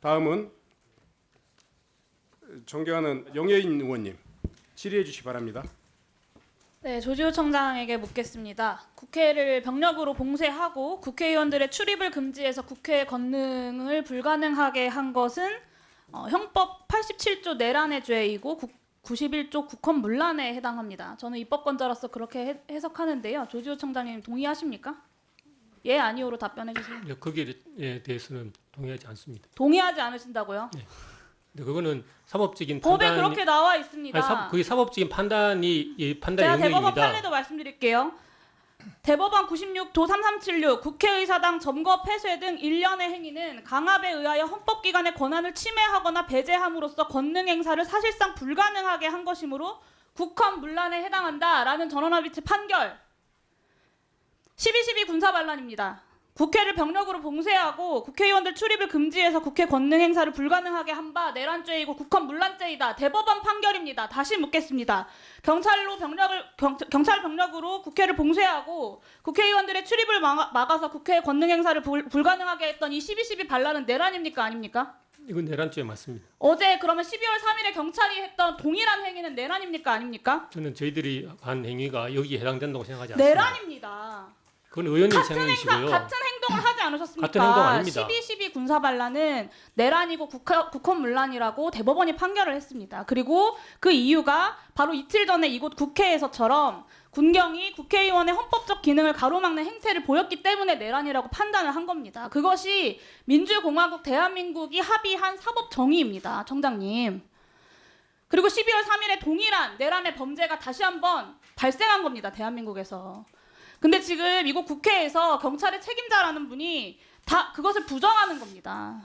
다음은 존경하는 영예인 의원님 질의해 주시기 바랍니다. 네, 조지호 청장에게 묻겠습니다. 국회를 병력으로 봉쇄하고 국회의원들의 출입을 금지해서 국회 건능을 불가능하게 한 것은 형법 87조 내란의 죄이고 91조 국헌문란에 해당합니다. 저는 입법권자로서 그렇게 해석하는데요. 조지호 청장님 동의하십니까? 예, 아니오로 답변해 주세요. 네, 거기에 대해서는 동의하지 않습니다. 동의하지 않으신다고요? 네. 근데 그거는 사법적인 법에 판단이 그렇게 나와 있습니다. 그게 사법적인 판단이 제가 대법원 영역입니다. 판례도 말씀드릴게요. 대법원 96도 3376 국회의사당 점거 폐쇄 등 일련의 행위는 강압에 의하여 헌법기관의 권한을 침해하거나 배제함으로써 권능 행사를 사실상 불가능하게 한 것이므로 국헌문란에 해당한다라는 전원합의체 판결. 12.12 군사반란입니다. 국회를 병력으로 봉쇄하고 국회의원들 출입을 금지해서 국회 권능 행사를 불가능하게 한 바 내란죄이고 국헌문란죄이다. 대법원 판결입니다. 다시 묻겠습니다. 경찰 병력으로 국회를 봉쇄하고 국회의원들의 출입을 막아서 국회 권능 행사를 불가능하게 했던 이 12.12 반란은 내란입니까? 아닙니까? 이건 내란죄 맞습니다. 어제 그러면 12월 3일에 경찰이 했던 동일한 행위는 내란입니까? 아닙니까? 저는 저희들이 한 행위가 여기에 해당된다고 생각하지 않습니다. 내란입니다. 그건 의원님 같은 생각이시고요. 같은 행동을 하지 않으셨습니까? 같은 행동 아닙니다. 12.12 군사반란은 내란이고 국헌문란이라고 대법원이 판결을 했습니다. 그리고 그 이유가 바로 이틀 전에 이곳 국회에서처럼 군경이 국회의원의 헌법적 기능을 가로막는 행태를 보였기 때문에 내란이라고 판단을 한 겁니다. 그것이 민주공화국 대한민국이 합의한 사법정의입니다. 청장님. 그리고 12월 3일에 동일한 내란의 범죄가 다시 한번 발생한 겁니다. 대한민국에서. 근데 지금 이곳 국회에서 경찰의 책임자라는 분이 다 그것을 부정하는 겁니다.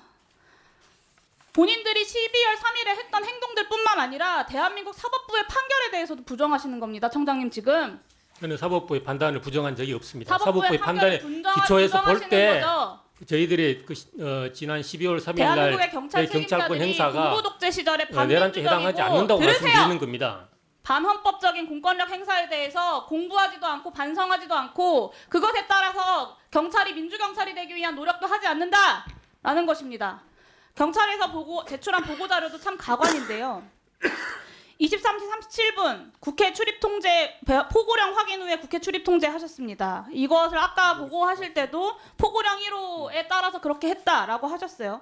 본인들이 12월 3일에 했던 행동들뿐만 아니라 대한민국 사법부의 판결에 대해서도 부정하시는 겁니다. 청장님 지금. 저는 사법부의 판단을 부정한 적이 없습니다. 사법부의 판단에 판결을 기초해서 볼 부정하시는 때 거죠? 저희들의 지난 12월 3일 대한민국의 날 경찰 경찰권 책임자들이 행사가 군부 독재 시절에 내란죄에 해당하지 않는다고 들으세요. 말씀드리는 겁니다. 반헌법적인 공권력 행사에 대해서 공부하지도 않고 반성하지도 않고 그것에 따라서 경찰이 민주경찰이 되기 위한 노력도 하지 않는다라는 것입니다. 경찰에서 제출한 보고자료도 참 가관인데요. 23시 37분 국회 출입 통제 포고령 확인 후에 국회 출입 통제 하셨습니다. 이것을 아까 보고하실 때도 포고령 1호에 따라서 그렇게 했다라고 하셨어요.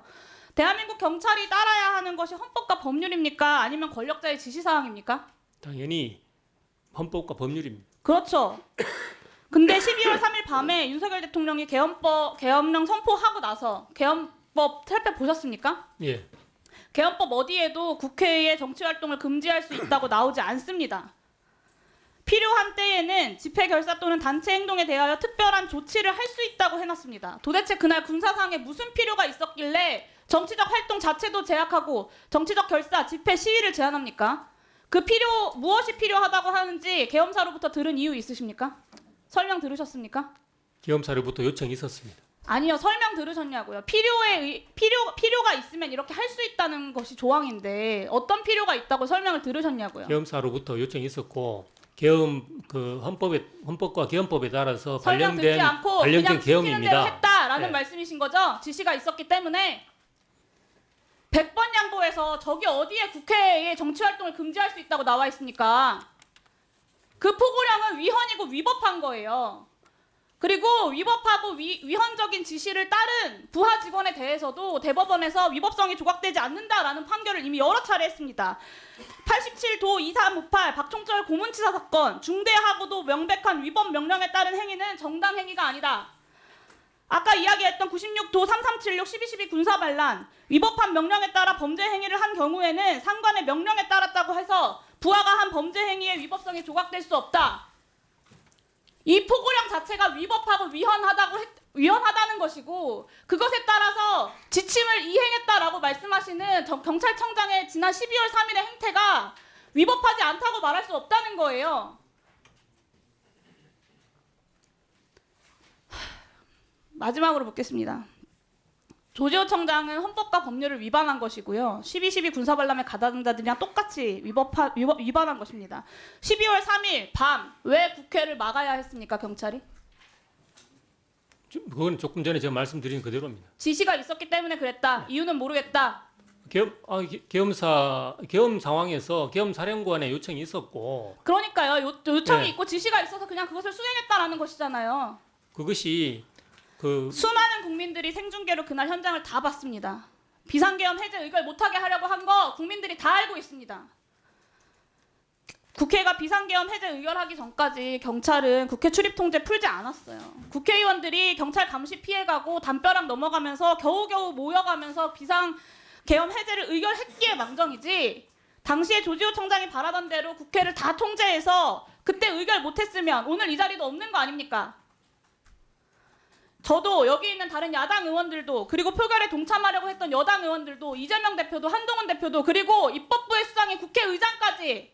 대한민국 경찰이 따라야 하는 것이 헌법과 법률입니까? 아니면 권력자의 지시사항입니까? 당연히 헌법과 법률입니다. 그렇죠. 근데 12월 3일 밤에 윤석열 대통령이 계엄령 선포하고 나서 계엄법 살펴보셨습니까? 예. 계엄법 어디에도 국회의 정치활동을 금지할 수 있다고 나오지 않습니다. 필요한 때에는 집회 결사 또는 단체 행동에 대하여 특별한 조치를 할 수 있다고 해놨습니다. 도대체 그날 군사상에 무슨 필요가 있었길래 정치적 활동 자체도 제약하고 정치적 결사, 집회, 시위를 제한합니까? 무엇이 필요하다고 하는지 계엄사로부터 들은 이유 있으십니까? 설명 들으셨습니까? 계엄사로부터 요청이 있었습니다. 아니요, 설명 들으셨냐고요. 필요가 있으면 이렇게 할 수 있다는 것이 조항인데 어떤 필요가 있다고 설명을 들으셨냐고요. 계엄사로부터 요청이 있었고 헌법과 계엄법에 따라서 설명 듣지 발령된 않고 그냥 시키는 대로 계엄입니다. 했다라는 네. 말씀이신 거죠? 지시가 있었기 때문에 100번 양보해서 저기 어디에 국회의 정치활동을 금지할 수 있다고 나와 있습니까? 그 포고령은 위헌이고 위법한 거예요. 그리고 위법하고 위헌적인 지시를 따른 부하 직원에 대해서도 대법원에서 위법성이 조각되지 않는다라는 판결을 이미 여러 차례 했습니다. 87도 2358 박총철 고문치사 사건 중대하고도 명백한 위법 명령에 따른 행위는 정당 행위가 아니다. 아까 이야기했던 96도 3376 12.12 군사반란 위법한 명령에 따라 범죄 행위를 한 경우에는 상관의 명령에 따랐다고 해서 부하가 한 범죄 행위의 위법성이 조각될 수 없다. 이 포고령 자체가 위법하고 위헌하다는 것이고 그것에 따라서 지침을 이행했다라고 말씀하시는 경찰청장의 지난 12월 3일의 행태가 위법하지 않다고 말할 수 없다는 거예요. 마지막으로 묻겠습니다. 조지호 청장은 헌법과 법률을 위반한 것이고요. 12.12 군사반란의 가담자들이랑 똑같이 위반한 것입니다. 12월 3일 밤 왜 국회를 막아야 했습니까, 경찰이? 그건 조금 전에 제가 말씀드린 그대로입니다. 지시가 있었기 때문에 그랬다. 이유는 모르겠다. 계엄 상황에서 계엄 사령관의 요청이 있었고 그러니까요. 요청이 네. 있고 지시가 있어서 그냥 그것을 수행했다라는 것이잖아요. 그것이 그 수많은 국민들이 생중계로 그날 현장을 다 봤습니다. 비상계엄 해제 의결 못하게 하려고 한 거 국민들이 다 알고 있습니다. 국회가 비상계엄 해제 의결하기 전까지 경찰은 국회 출입 통제 풀지 않았어요. 국회의원들이 경찰 감시 피해가고 담벼락 넘어가면서 겨우겨우 모여가면서 비상계엄 해제를 의결했기에 망정이지, 당시에 조지호 청장이 바라던 대로 국회를 다 통제해서 그때 의결 못했으면 오늘 이 자리도 없는 거 아닙니까? 저도 여기 있는 다른 야당 의원들도, 그리고 표결에 동참하려고 했던 여당 의원들도, 이재명 대표도, 한동훈 대표도, 그리고 입법부의 수장인 국회의장까지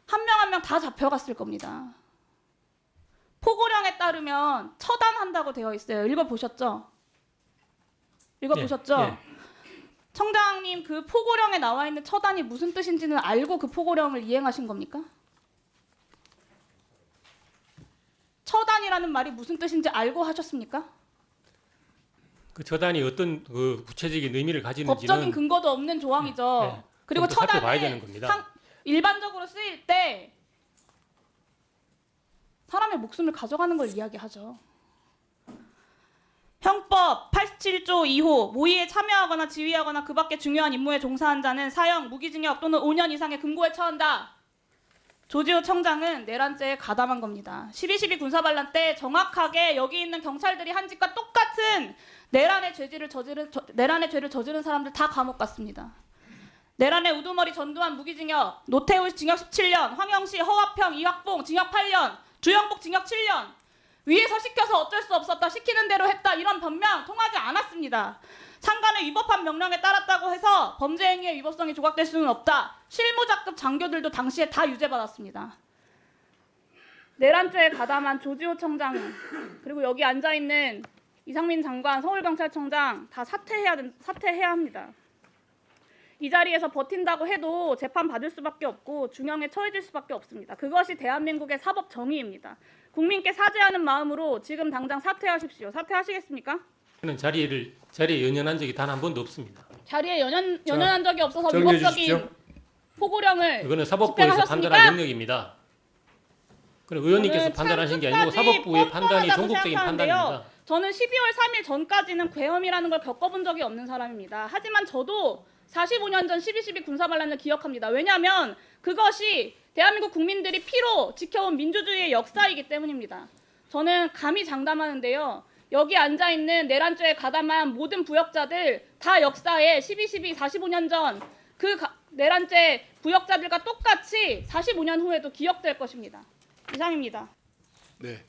한 명 한 명 다 잡혀갔을 겁니다. 포고령에 따르면 처단한다고 되어 있어요. 읽어보셨죠? 읽어보셨죠? 예. 청장님, 그 포고령에 나와 있는 처단이 무슨 뜻인지는 알고 그 포고령을 이행하신 겁니까? 처단이라는 말이 무슨 뜻인지 알고 하셨습니까? 그 처단이 어떤 그 구체적인 의미를 가지는지는 법적인 근거도 없는 조항이죠. 네. 그리고 좀 더 살펴봐야 되는 처단은 겁니다. 일반적으로 쓰일 때 사람의 목숨을 가져가는 걸 이야기하죠. 형법 87조 2호 모의에 참여하거나 지휘하거나 그 밖의 중요한 임무에 종사한 자는 사형, 무기징역 또는 5년 이상의 금고에 처한다. 조지호 청장은 내란죄에 가담한 겁니다. 12.12 군사반란 때 정확하게 여기 있는 경찰들이 한 짓과 똑같은 내란의 죄를 저지른 사람들 다 감옥 갔습니다. 내란의 우두머리 전두환 무기징역, 노태우 징역 17년, 황영시, 허화평, 이학봉 징역 8년, 주영복 징역 7년. 위에서 시켜서 어쩔 수 없었다, 시키는 대로 했다, 이런 변명 통하지 않았습니다. 상관의 위법한 명령에 따랐다고 해서 범죄 행위의 위법성이 조각될 수는 없다. 실무자급 장교들도 당시에 다 유죄받았습니다. 내란죄에 가담한 조지호 청장, 그리고 여기 앉아있는 이상민 장관, 서울경찰청장 다 사퇴해야 합니다. 이 자리에서 버틴다고 해도 재판 받을 수밖에 없고 중형에 처해질 수밖에 없습니다. 그것이 대한민국의 사법 정의입니다. 국민께 사죄하는 마음으로 지금 당장 사퇴하십시오. 사퇴하시겠습니까? 저는 자리에 연연한 적이 단 한 번도 없습니다. 자리에 연연한 적이 없어서 정리해 위법적인 주십시오. 포고령을 그거는 사법부에서 집행하셨습니까? 판단할 영역입니다. 그럼 의원님께서 저는 판단하신 게 참 아니고 사법부의 끝까지 판단이 뻔뻔하다고 전국적인 생각하는데요. 판단입니다. 저는 12월 3일 전까지는 계엄이라는 걸 겪어본 적이 없는 사람입니다. 하지만 저도 45년 전 12.12 군사반란을 기억합니다. 왜냐하면 그것이 대한민국 국민들이 피로 지켜온 민주주의의 역사이기 때문입니다. 저는 감히 장담하는데요. 여기 앉아있는 내란죄에 가담한 모든 부역자들 다 역사에 12.12 45년 전 그 내란죄 부역자들과 똑같이 45년 후에도 기억될 것입니다. 이상입니다. 네.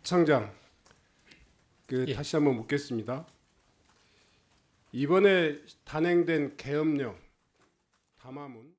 청장, 예. 다시 한번 묻겠습니다. 이번에 단행된 계엄령 담화문